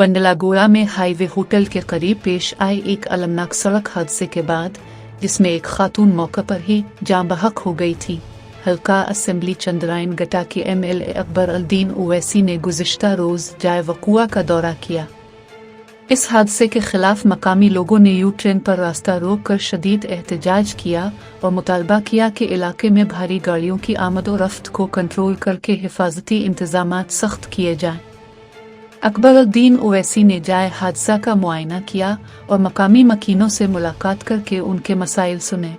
बंडलागोड़ा में highway hotel के करीब पेश आए एक अलमनाक सड़क हादसे के बाद, जिसमें एक खातून मौके पर ही जाँ बहक हो गई थी, हल्का असेंबली चंद्रायन गटा के MLA अकबर उद्दीन ओवैसी ने गुज़िश्ता रोज़ जाए वक़ूआ का दौरा किया। इस हादसे के खिलाफ मकामी लोगों ने यू ट्रेन पर रास्ता रोक कर शदीद एहतजाज किया और मुतालबा किया कि इलाके में भारी गाड़ियों की आमद और रफ्त को कंट्रोल करके हिफाजती इंतजामात सख्त किए जाएं। अकबर उद्दीन ओवैसी ने जाए हादसा का मुआयना किया और मकामी मकीनों से मुलाकात करके उनके मसाइल सुने।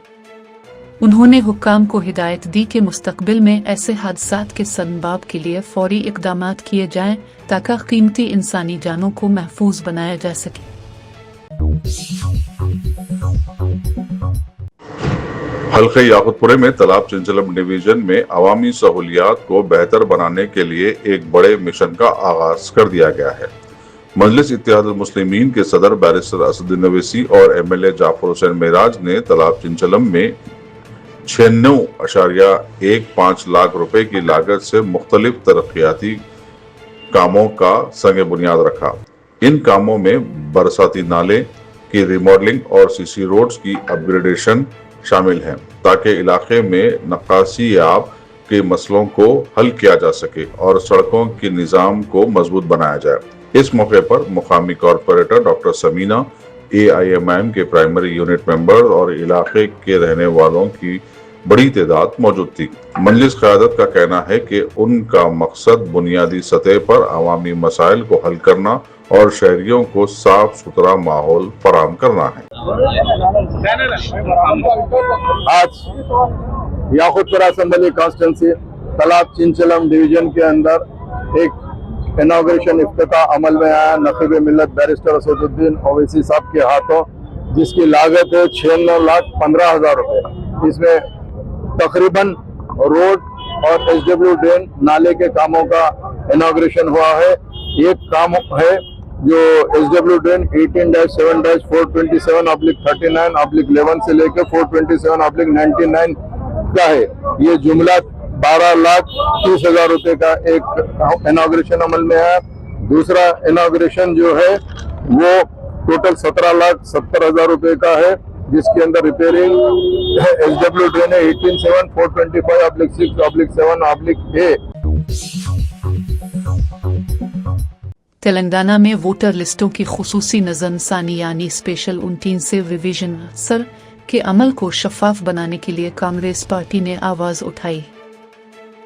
उन्होंने हुक्काम को हिदायत दी कि मुस्तकबिल में ऐसे हादसात के सनबाब के लिए फौरी इक़दामात किए जाएं ताकि कीमती इंसानी जानों को महफूज बनाया जा सके। हल्के याकुतपुरे में तालाब चिंचलम डिवीजन में अवामी सहूलियात को बेहतर बनाने के लिए एक बड़े मिशन का आगाज कर दिया गया है। मजलिस इत्तेहादुल मुस्लिमीन के सदर बैरिस्टर असदुद्दीन ओवैसी और MLA जाफर हुसैन मेराज ने तालाब चिंचलम में 96.15 लाख रुपए की लागत से मुख्तलिफ तरक्याती कामों का संग बुनियाद रखा। इन कामों में बरसाती नाले की रिमॉडलिंग और CC रोड्स की अपग्रेडेशन शामिल हैं, ताकि इलाके में नक्काशी आब के मसलों को हल किया जा सके और सड़कों के निज़ाम को मजबूत बनाया जाए। इस मौके पर मुकामी कॉरपोरेटर डॉक्टर समीना, AIMIM के प्राइमरी यूनिट मेंबर और इलाके के रहने वालों की बड़ी तादाद मौजूद थी। मजलिस क़यादत का कहना है कि उनका मकसद बुनियादी सतह पर अवामी मसाइल को हल करना और शहरियों को साफ सुथरा माहौल फराहम करना है। आज याकुतपुरा असेंबली कॉन्स्टिट्यूंसी तालाब चिंचलम डिवीजन के अंदर एक इनॉग्रेशन इफ्तिताह अमल में आया नक़ीब मिल्लत बैरिस्टर असदुद्दीन ओवैसी साहब के हाथों, जिसकी लागत है 96,15,000 रुपए। इसमें तकरीबन रोड और SW ड्रेन नाले के कामों का इनॉग्रेशन हुआ है। एक काम है जो SW ड्रेन 18-7-427/39/11 से लेकर 427/99 का है। ये जुमला 12,30,000 रुपए का एक इनॉग्रेशन अमल में है। दूसरा इनॉग्रेशन जो है वो टोटल 17,70,000 रुपए का है, जिसके अंदर रिपेयरिंग SW ड्रेन है 18-7-425/6/7/A। तेलंगाना में वोटर लिस्टों की खुसूसी नज़रसानी यानी स्पेशल 29 रिवीजन सर के अमल को शफाफ बनाने के लिए कांग्रेस पार्टी ने आवाज़ उठाई।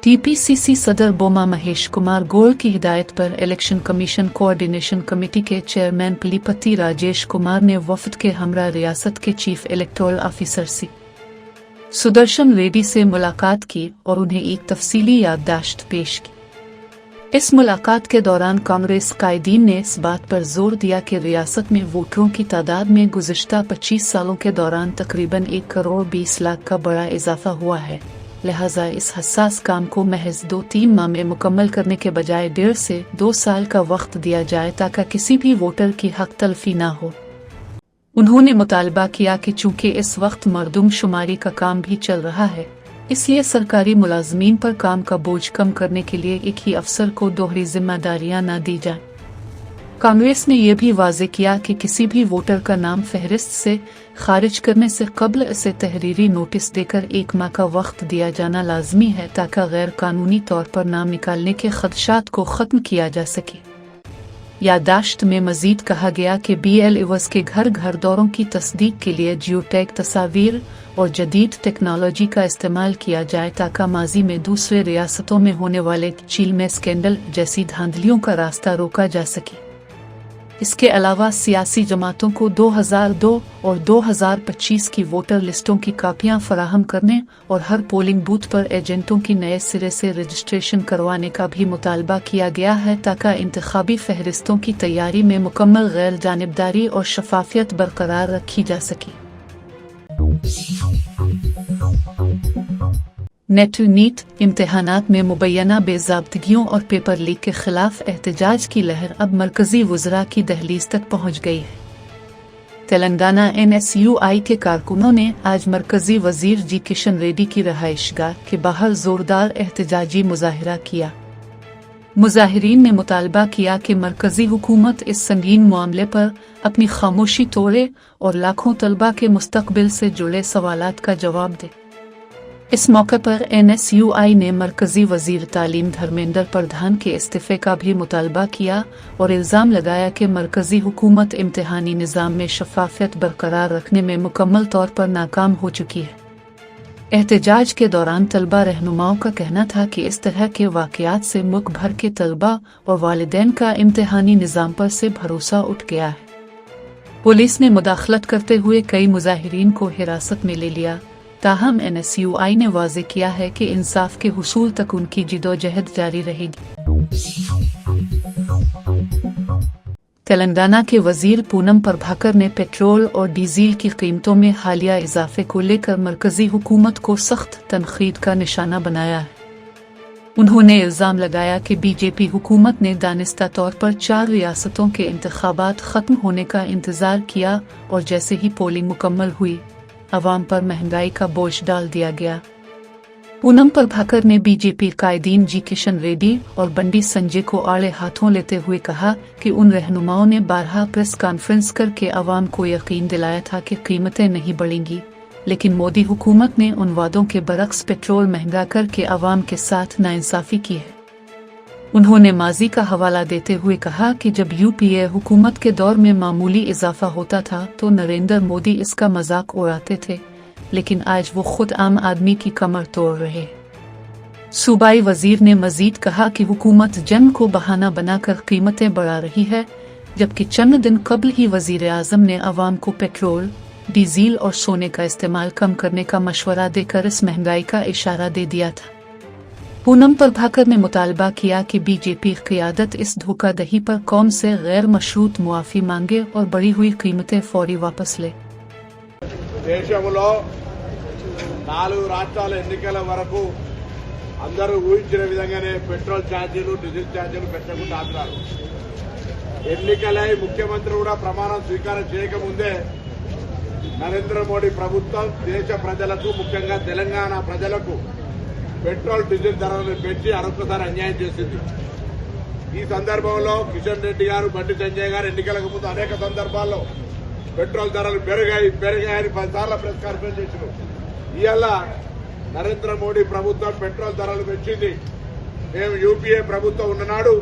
TPCC सदर बोमा महेश कुमार गौड़ की हिदायत पर इलेक्शन कमीशन कोऑर्डिनेशन कमेटी के चेयरमैन पुलिपति राजेश कुमार ने वफद के हमरा रियासत के chief electoral officer C Sudarshan Reddy से मुलाकात की और उन्हें एक तफसीली याददाश्त पेश की। इस मुलाकात के दौरान कांग्रेस कायदीन ने इस बात पर जोर दिया कि रियासत में वोटरों की तादाद में गुज़िश्ता 25 सालों के दौरान तकरीबन 1 करोड़ 20 लाख का बड़ा इजाफा हुआ है, लिहाजा इस हसास काम को महज 2-3 माह में मुकम्मल करने के बजाय 1.5 से 2 साल का वक्त दिया जाए ताकि किसी भी वोटर की हक तलफी ना हो। उन्होंने मुतालबा किया कि चूंकि इस वक्त मरदूम शुमारी का काम भी चल रहा है, इसलिए सरकारी मुलाजमीन पर काम का बोझ कम करने के लिए एक ही अफसर को दोहरी जिम्मेदारियां न दी जाए। कांग्रेस ने यह भी वाज़ेह किया कि किसी भी वोटर का नाम फहरिस्त से खारिज करने से कबल इसे तहरीरी नोटिस देकर 1 माह का वक्त दिया जाना लाजमी है ताकि गैर कानूनी तौर पर नाम निकालने के खदशात को ख़त्म किया जा सके। यादाश्त में मजीद कहा गया कि BL इवज़ के घर घर दौरों की तस्दीक के लिए जियोटैग तस्वीर और जदीद टेक्नोलॉजी का इस्तेमाल किया जाए ताकि माजी में दूसरे रियासतों में होने वाले चील में स्कैंडल जैसी धांधलियों का रास्ता रोका जा सके। इसके अलावा सियासी जमातों को 2002 और 2025 की वोटर लिस्टों की कापियां फराहम करने और हर पोलिंग बूथ पर एजेंटों की नए सिरे से रजिस्ट्रेशन करवाने का भी मुतालबा किया गया है ताकि इंतखाबी फहरिस्तों की तैयारी में मुकम्मल गैर जानिबदारी और शफाफियत बरकरार रखी जा सके। नेट नीट इम्तिहानात में मुबैना बेज़ाब्तगियों और पेपर लीक के खिलाफ एहतजाज की लहर अब मरकजी वज़रा की दहलीज तक पहुँच गई है। तेलंगाना NSUI के कारकुनों ने आज मरकजी वजीर जी किशन रेड्डी की रहायशगाह के बाहर जोरदार एहतजाजी मुजाहिरा किया। मुजाहिरीन ने मुतालबा किया कि मरकजी हुकूमत इस संगीन मामले पर अपनी खामोशी तोड़े और लाखों तलबा के मुस्तकबिल से जुड़े सवालात का जवाब दे। इस मौके पर NSUI ने मरकजी वजीर तालीम धर्मेंद्र प्रधान के इस्तीफे का भी मुतालबा किया और इल्ज़ाम लगाया कि मरकजी हुकूमत इम्तिहानी निज़ाम में शफाफियत बरकरार रखने में मुकम्मल तौर पर नाकाम हो चुकी है। एहतजाज के दौरान तलबा रहनुमाओं का कहना था कि इस तरह के वाक़यात से मुल्क भर के तलबा और वालिदैन का इम्तिहानी निज़ाम पर से भरोसा उठ गया है। पुलिस ने मुदाखलत करते हुए कई मुजाहिरीन को हिरासत में ले लिया। ताहम NSUI ने वाज़ेह किया है कि इंसाफ के हुसूल तक उनकी जिदोजहद जारी रहेगी। तेलंगाना के वजीर पूनम प्रभाकर ने पेट्रोल और डीजल की कीमतों में हालिया इजाफे को लेकर मरकजी हुकूमत को सख्त तनकीद का निशाना बनाया है। उन्होंने इल्ज़ाम लगाया कि BJP हुकूमत ने दानिस्ता तौर पर 4 रियासतों के इंतखाबात ख़त्म होने का इंतज़ार किया और जैसे ही पोलिंग मुकम्मल हुई, अवाम पर महंगाई का बोझ डाल दिया गया। पूनम प्रभाकर ने BJP कायदीन जी किशन रेड्डी और बंडी संजय को आड़े हाथों लेते हुए कहा कि उन रहनुमाओं ने बारहा प्रेस कॉन्फ्रेंस करके अवाम को यकीन दिलाया था कि कीमतें नहीं बढ़ेंगी, लेकिन मोदी हुकूमत ने उन वादों के बरक्स पेट्रोल महंगा करके अवाम के साथ नाइंसाफी की है। उन्होंने माजी का हवाला देते हुए कहा कि जब UPA हुकूमत के दौर में मामूली इजाफा होता था तो नरेंद्र मोदी इसका मजाक उड़ाते थे, लेकिन आज वो खुद आम आदमी की कमर तोड़ रहे। सूबाई वजीर ने मजीद कहा कि हुकूमत जंग को बहाना बनाकर कीमतें बढ़ा रही है, जबकि चंद दिन कबल ही वजीर आजम ने अवाम को पेट्रोल, डीजल और सोने का इस्तेमाल कम करने का मशवरा देकर इस महंगाई का इशारा दे दिया था। पूनम प्रभाकर ने मुतालबा किया कि BJP क़ियादत इस धोखाधड़ी पर कौम से गैर मशरूत मुआफ़ी मांगे और बढ़ी हुई कीमतें फौरी वापस ले। దేశంలో 4 రాష్ట్రాల ఎన్నికల వరకు అందరూ ఊహించిన విధంగానే పెట్రోల్ ఛార్జీలు, డీజిల్ ఛార్జీలు పెంచకుండా ఆపారు. ఎన్నికలై ముఖ్యమంత్రి కూడా ప్రమాణం స్వీకారం చేయకముందే నరేంద్ర మోడీ ప్రభుత్వం దేశ ప్రజలకు, ముఖ్యంగా తెలంగాణ ప్రజలకు పెట్రోల్, డీజిల్ ధరలను పెంచి మరొకసారి అన్యాయం చేసింది. ఈ సందర్భంలో కిషన్ రెడ్డి గారు, బండి సంజయ్ గారు ఎన్నికలకు ముందు అనేక సందర్భాల్లో పెట్రోల్ ధరలు పెరిగాయని 10 సార్లు ప్రెస్ కాన్ఫరెన్స్ చేశారు. ఇవాళ నరేంద్ర మోడీ ప్రభుత్వం పెట్రోల్ ధరలు పెంచింది. మేము UPA ప్రభుత్వం ఉన్ననాడు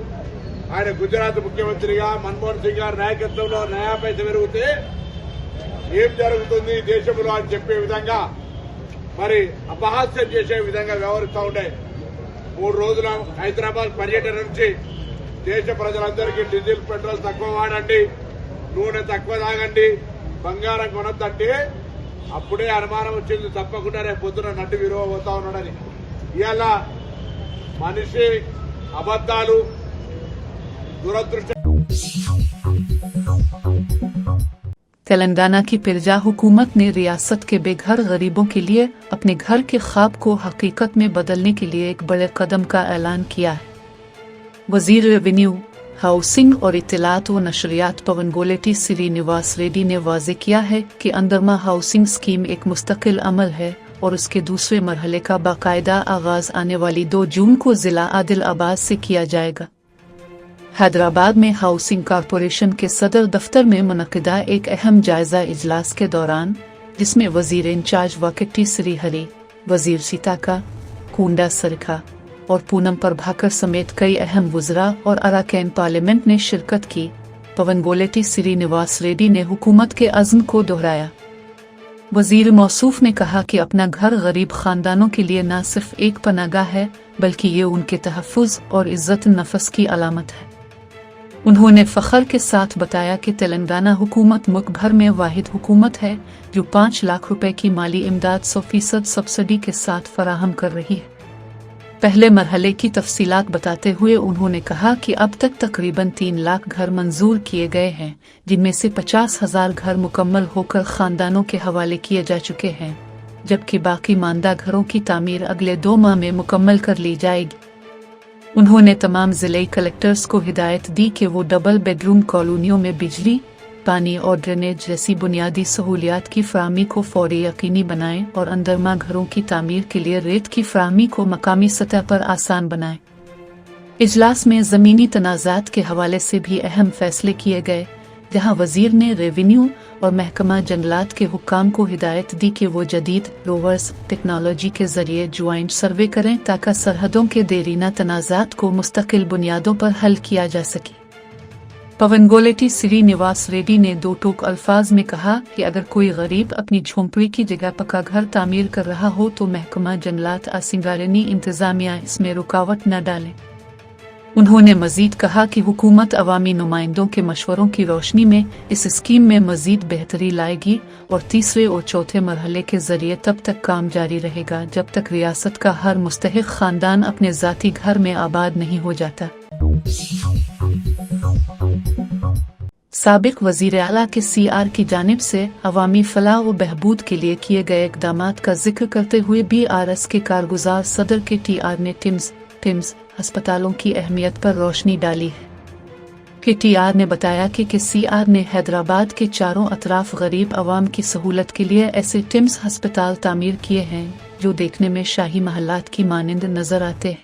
ఆయన గుజరాత్ ముఖ్యమంత్రిగా మన్మోహన్ సింగ్ గారి నాయకత్వంలో నయా పైస పెరిగితే ఏం జరుగుతుంది దేశంలో అని చెప్పే విధంగా, మరి అపహాస్యం చేసే విధంగా వ్యవహరిస్తూ ఉండే. 3 రోజుల హైదరాబాద్ పర్యటన నుంచి దేశ ప్రజలందరికీ డీజిల్, పెట్రోల్ తక్కువ వాడండి, నూనె తక్కువ తాగండి, బంగారం కొనొద్దంటే అప్పుడే అనుమానం వచ్చింది తప్పకుండా రేపు పొద్దున నడ్డు విలువ పోతా ఉన్నాడని. ఇవాళ మనిషి అబద్దాలు, దురదృష్ట. तेलंगाना की पिरजा हुकूमत ने रियासत के बेघर गरीबों के लिए अपने घर के ख्वाब को हकीकत में बदलने के लिए एक बड़े कदम का ऐलान किया है। वजीर रेवेन्यू, हाउसिंग और इत्तलात व नशरियात पवनगोलेटी श्रीनिवास रेड्डी ने वाज़ेह किया है कि अंदरमा हाउसिंग स्कीम एक मुस्तकिल अमल है और उसके दूसरे मरहले का बाकायदा आगाज आने वाली 2 जून को जिला आदिलाबाद से किया जाएगा। हैदराबाद में हाउसिंग कॉरपोरेशन के सदर दफ्तर में मुनक़िदा एक अहम जायजा इजलास के दौरान, जिसमें वजीर इंचार्ज वाकिटी श्रीहरी, वजीर सीताका, कूंडा सरखा और पूनम प्रभाकर समेत कई अहम वज़रा और अरकान पार्लियामेंट ने शिरकत की, पवनगोलेटी श्रीनिवास रेड्डी ने हुकूमत के अज़्म को दोहराया। वजीर मौसूफ ने कहा कि अपना घर गरीब खानदानों के लिए न सिर्फ एक पनागाह है, बल्कि ये उनके तहफ़्फ़ुज़ और इज़्ज़त नफ़स की अलामत है। उन्होंने फ़ख्र के साथ बताया कि तेलंगाना हुकूमत मुल्क भर में वाहिद हुकूमत है जो 5 लाख रुपए की माली इमदाद 100% सब्सिडी के साथ फराहम कर रही है। पहले मरहले की तफसीलात बताते हुए उन्होंने कहा कि अब तक तकरीबन 3 लाख घर मंजूर किए गए हैं, जिनमें से 50,000 घर मुकम्मल होकर खानदानों के हवाले किए जा चुके हैं, जबकि बाकी मानदा घरों की तामीर अगले 2 माह में मुकम्मल कर ली जाएगी। उन्होंने तमाम ज़िले कलेक्टर्स को हिदायत दी कि वो डबल बेडरूम कॉलोनियों में बिजली, पानी और ड्रेनेज जैसी बुनियादी सहूलियात की फराहमी को फौरी यकीनी बनाएं और अंदरमा घरों की तामीर के लिए रेत की फराहमी को मकामी सतह पर आसान बनाएं। इजलास में ज़मीनी तनाज़ात के हवाले से भी अहम फैसले किए गए, जहां वजीर ने रेवेन्यू और महकमा जंगलात के हुक्काम को हिदायत दी कि वो जदीद रोवर्स टेक्नोलॉजी के जरिए ज्वाइंट सर्वे करें ताकि सरहदों के देरीना तनाज़ात को मुस्तकिल बुनियादों पर हल किया जा सके। पवनगोलेटी श्रीनिवास रेड्डी ने दो टूक अल्फाज में कहा कि अगर कोई गरीब अपनी झोंपड़ी की जगह पक्का घर तामीर कर रहा हो तो महकमा जंगलात सिंगारेनी इंतजामिया इसमें रुकावट न डालें। उन्होंने मजीद कहा कि हुकूमत अवामी नुमाइंदों के मशवरों की रोशनी में इस स्कीम में मजीद बेहतरी लाएगी और तीसरे और चौथे मरहले के जरिए तब तक काम जारी रहेगा जब तक रियासत का हर मुस्तहिक खानदान अपने ज़ाती घर में आबाद नहीं हो जाता। साबिक वजीर आला के CR की जानिब से अवामी फलाह व बहबूद के लिए किए गए इक़दामात का जिक्र करते हुए BRS के कारगुजार सदर के TR ने टिम्स अस्पतालों की अहमियत पर रोशनी डाली है। TR ने बताया कि CR ने हैदराबाद के चारों अतराफ गरीब अवाम की सहूलत के लिए ऐसे टिम्स अस्पताल तामीर किए हैं जो देखने में शाही महल्लात की मानिंद नजर आते हैं।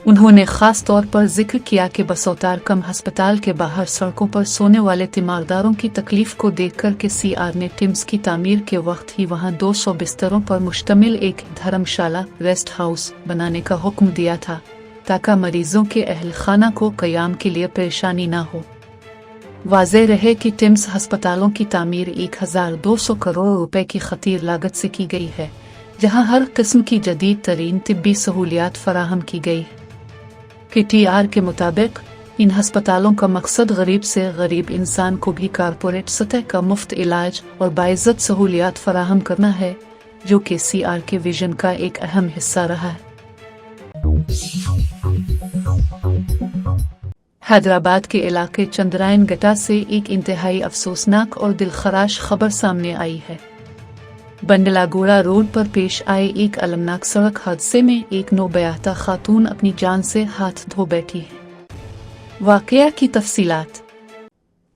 उन्होंने खास तौर पर जिक्र किया कि बसौतार कम अस्पताल के बाहर सड़कों पर सोने वाले तीमारदारों की तकलीफ को देखकर के CR ने टिम्स की तामीर के वक्त ही वहां 200 बिस्तरों पर मुश्तमिल एक धर्मशाला रेस्ट हाउस बनाने का हुक्म दिया था ताकि मरीजों के अहल खाना को क़याम के लिए परेशानी न हो। वाज़े रहे कि टिम्स अस्पतालों की तामीर 1200 करोड़ रुपए की खतीर लागत से की गई है, जहां हर किस्म की जदीद तरीन तिब्बी सहूलियात फराहम की गई। TR के मुताबिक इन अस्पतालों का मकसद गरीब से गरीब इंसान को भी कारपोरेट सतह का मुफ्त इलाज और बाइज़्ज़त सहूलियात फराहम करना है, जो कि CR के विजन का एक अहम हिस्सा रहा है। हैदराबाद के इलाके चंद्रायन गटा से एक इंतहाई अफसोसनाक और दिलखराश खबर सामने आई है। बंडलागोड़ा रोड पर पेश आए एक अलमनाक सड़क हादसे में एक नौबयाता खातून अपनी जान से हाथ धो बैठी है। वाक़या की तफसीलात।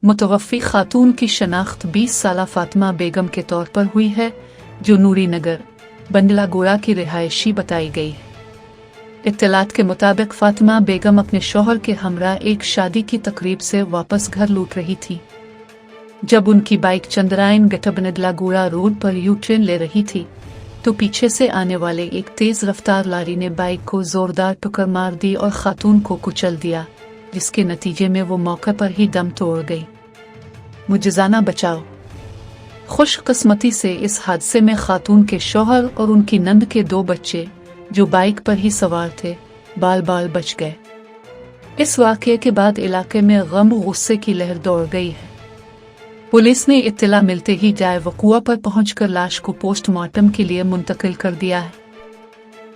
मुतवफ़्फ़ी खातून की शनाख्त 20 साला फातिमा बेगम के तौर पर हुई है, जो नूरी नगर बंडलागोड़ा की रिहायशी बताई गई है। इत्तलात के मुताबिक फातिमा बेगम अपने शौहर के हमरा एक शादी की तकरीब से वापस घर लौट रही थी। जब उनकी बाइक चंद्रायन गटा बंडलागोड़ा रोड पर यू-टर्न ले रही थी तो पीछे से आने वाले एक तेज रफ्तार लारी ने बाइक को जोरदार टक्कर मार दी और खातून को कुचल दिया, जिसके नतीजे में वो मौके पर ही दम तोड़ गई। मुजज़ाना बचाव। खुशकिस्मती से इस हादसे में खातून के शौहर और उनकी नंद के 2 बच्चे जो बाइक पर ही सवार थे बाल बच गए। इस वाक़ये के बाद इलाके में गम गुस्से की लहर दौड़ गई है। पुलिस ने इत्तला मिलते ही जाए वक़ुआ पर पहुंचकर लाश को पोस्टमार्टम के लिए मुंतकिल कर दिया है।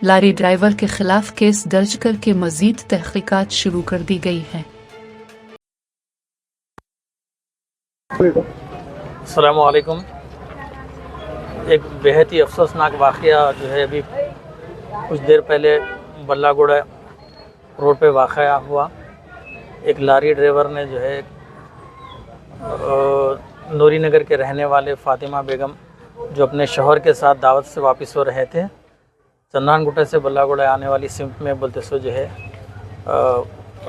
लारी ड्राइवर के खिलाफ केस दर्ज करके मजीद तहकीकात शुरू कर दी गई है। अस्सलामु अलैकुम। एक बेहद ही अफसोसनाक वाक़या जो है अभी कुछ देर पहले बल्लागोड़ा रोड पे वाक़या हुआ। एक लारी ड्राइवर ने जो है नूरी नगर के रहने वाले फातिमा बेगम जो अपने शौहर के साथ दावत से वापस हो रहे थे, चंद्रायन गुट्टा से बल्लागोड़ा आने वाली सिमत में बोलते सो जो है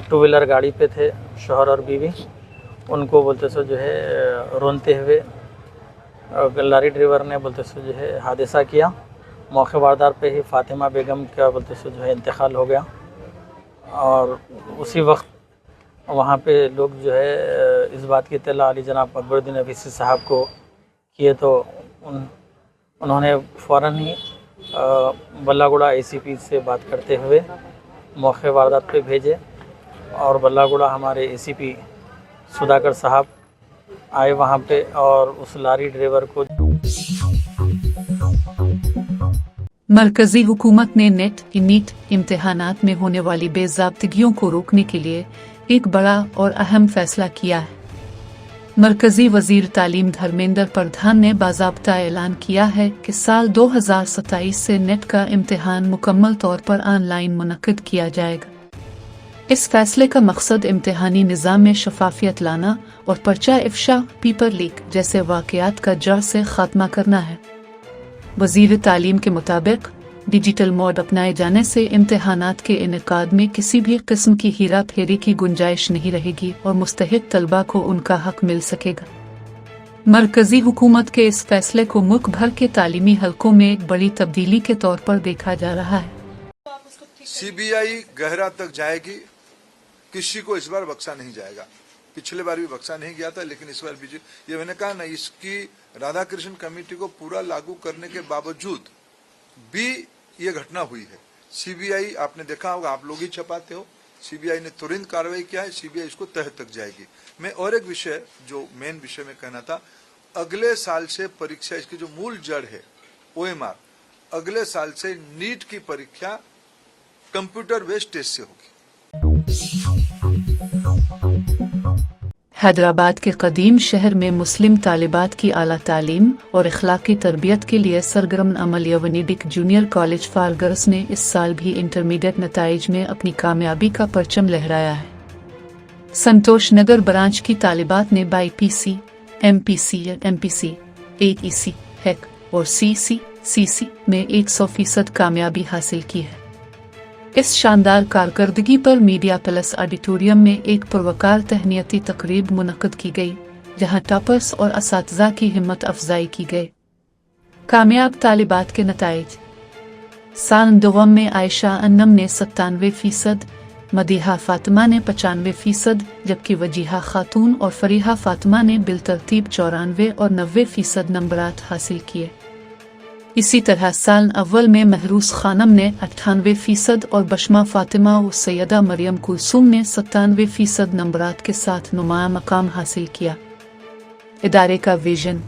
2 व्हीलर गाड़ी पे थे शौहर और बीवी। उनको बोलते सो जो है रोनते हुए लारी ड्राइवर ने बोलते सो जो है हादसा किया। मौके वारदात पे ही फातिमा बेगम का बोलते सो जो है इंतकाल हो गया और उसी वक्त वहाँ पे लोग जो है इस बात की इत्तला अली जनाब अकबरुद्दीन अफीसी साहब को किए तो उन्होंने फ़ौरन ही बल्लागोड़ा ACP से बात करते हुए मौके वारदात पे भेजे और बल्लागोड़ा हमारे ACP सुधाकर साहब आए वहाँ पे और उस लारी ड्राइवर को। मरकजी हुकूमत ने नीट इम्तिहानात में होने वाली बेज़ाब्तिगियों को रोकने के लिए एक बड़ा और अहम फैसला किया है। मरकजी वजीर तालीम धर्मेंद्र प्रधान ने बाज़ाब्ता ऐलान किया है कि साल 2027 से नेट का इम्तिहान मुकम्मल तौर पर ऑनलाइन मुनक्किद किया जाएगा। इस फैसले का मकसद इम्तिहानी निज़ाम में शफाफियत लाना और पर्चा इफ्शा, पेपर लीक जैसे वाक़यात का जड़ से खात्मा करना है। वजीर तालीम के मुताबिक डिजिटल मोड अपनाए जाने से इम्तिहानात के इनेकाद में किसी भी किस्म की हीरा फेरी की गुंजाइश नहीं रहेगी और मुस्तहिक तलबा को उनका हक मिल सकेगा। मरकजी हुकूमत के इस फैसले को मुल्क भर के तालीमी हलकों में एक बड़ी तब्दीली के तौर पर देखा जा रहा है। सीबीआई गहरा तक जाएगी, किसी को इस बार बख्शा नहीं जाएगा। पिछले बार भी बख्शा नहीं गया था, लेकिन इस बार भी ये मैंने कहा ना, इसकी राधाकृष्ण कमेटी को पूरा लागू करने के बावजूद भी ये घटना हुई है। सीबीआई, आपने देखा होगा, आप लोग ही छपाते हो, सीबीआई ने तुरंत कार्रवाई किया है, सीबीआई इसको तह तक जाएगी। मैं और एक विषय, जो मेन विषय में कहना था, अगले साल से परीक्षा, इसकी जो मूल जड़ है OMR, अगले साल से नीट की परीक्षा कंप्यूटर बेस्ड टेस्ट से होगी। हैदराबाद के कदीम शहर में मुस्लिम तालिबात की आला तालीम और इखलाकी तरबियत के लिए सरगर्म अमल यवनिडिक जूनियर कॉलेज फॉर गर्ल्स ने इस साल भी इंटरमीडिएट नताइज में अपनी कामयाबी का परचम लहराया है। संतोष नगर ब्रांच की तालिबात ने BPC, MPC, MPC, AEC, HEC और CC में 100% कामयाबी हासिल की है। इस शानदार कारकर्दगी पर मीडिया प्लस ऑडिटोरियम में एक पुरवकार तहनीती तकरीब मुनक्कद की गई, जहां टॉपर्स और असातिज़ा की हिम्मत अफजाई की गई। कामयाब तालिबात के नताइज: सान दोम में आयशा अन्नम ने 97%, मदीहा फातिमा ने 95%, जबकि वजीहा खातून और फरीहा फातिमा ने बिलतरतीब 94 और 90% नंबरात हासिल किए। इसी तरह साल अव्वल में महरूस खानम ने 98% और बशमा फातिमा और सैयदा मरियम कुलसूम ने 97% नंबरात के साथ नुमाया मकाम हासिल किया। इदारे का विजन।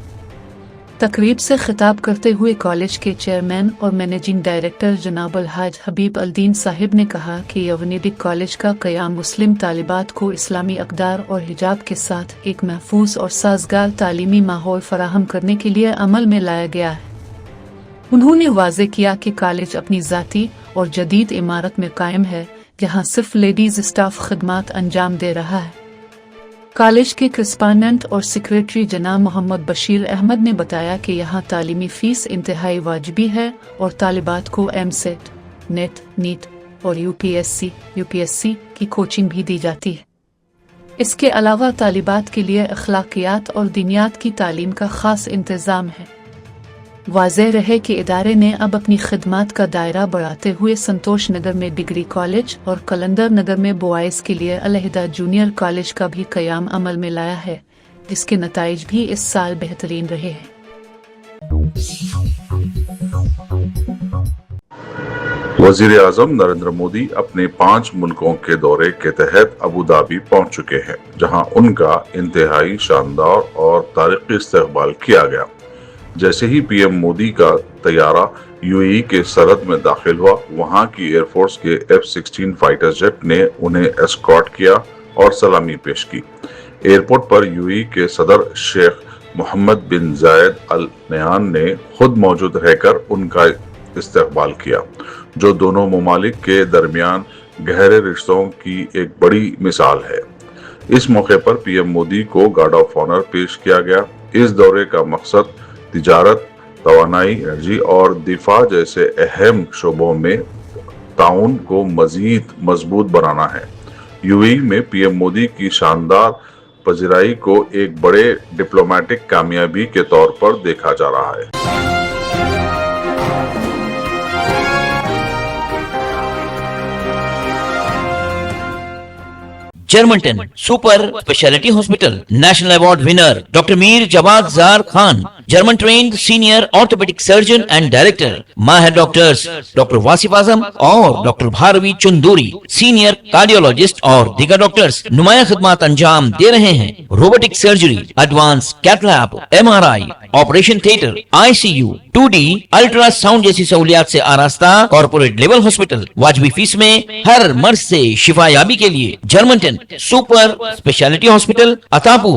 तकरीब से खिताब करते हुए कॉलेज के चेयरमैन और मैनेजिंग डायरेक्टर जनाब अलहाज हबीब अल्दीन साहिब ने कहा कि यवनिडिक कॉलेज का क़याम मुस्लिम तालिबात को इस्लामी अक़दार और हिजाब के साथ एक महफूज और साजगार तालीमी माहौल फराहम करने के लिए अमल में लाया गया है। उन्होंने वाज़े किया कि कॉलेज अपनी ज़ाती और जदीद इमारत में कायम है, जहां सिर्फ लेडीज़ स्टाफ खदमात अंजाम दे रहा है। कॉलेज के करस्पॉन्डेंट और सेक्रेटरी जनाब मोहम्मद बशीर अहमद ने बताया कि यहाँ तालीमी फ़ीस इंतहाई वाजिबी है और तालिबात को MSET, नेट, नीट और UPSC की कोचिंग भी दी जाती है। इसके अलावा तालिबात के लिए अखलाकियात और दीनियात की तालीम का ख़ास इंतज़ाम है। वाज़ेह रहे कि इदारे ने अब अपनी खिदमात का दायरा बढ़ाते हुए संतोष नगर में डिग्री कॉलेज और कलंदर नगर में बॉयज़ के लिए अलहदा जूनियर कॉलेज का भी क़याम अमल में लाया है, जिसके नताइज भी इस साल बेहतरीन रहे हैं। वज़ीर आज़म नरेंद्र मोदी अपने 5 मुल्कों के दौरे के तहत अबू धाबी पहुंच चुके हैं, जहां उनका इंतहाई शानदार और तारीखी इस्तकबाल किया गया। जैसे ही पीएम मोदी का तैयारा यूएई के सरहद में दाखिल हुआ, वहां की एयरफोर्स के F-16 फाइटर जेट ने उन्हें एस्कॉर्ट किया और सलामी पेश की। एयरपोर्ट पर यूएई के सदर शेख मोहम्मद बिन जायद अल नहयान ने खुद मौजूद रहकर उनका इस्तकबाल किया, जो दोनों ममालिक के दरमियान गहरे रिश्तों की एक बड़ी मिसाल है। इस मौके पर पीएम मोदी को गार्ड ऑफ ऑनर पेश किया गया। इस दौरे का मकसद तिजारत, तवानाई, एनर्जी और दिफा जैसे अहम शोबों में ताउन को मजीद मजबूत बनाना है। यूएई में पीएम मोदी की शानदार पज़िराई को एक बड़े डिप्लोमेटिक कामयाबी के तौर पर देखा जा रहा है। Germanten super speciality hospital national award winner doctor Mir Jawad Zar Khan, German trained senior orthopaedic surgeon and director, माहिर डॉक्टर्स डॉक्टर वासिफ आजम और doctor Bharvi Chanduri, senior cardiologist और दीगर डॉक्टर्स नुमाया खिदमत अंजाम दे रहे हैं। Robotic surgery, advance cath lab, MRI, operation theatre, ICU, 2D ultrasound जैसी सहूलियात से आरास्ता कॉर्पोरेट लेवल हॉस्पिटल। वाजिबी फीस में हर मर्ज से शिफायाबी के लिए Germanton super speciality hospital, Attapur,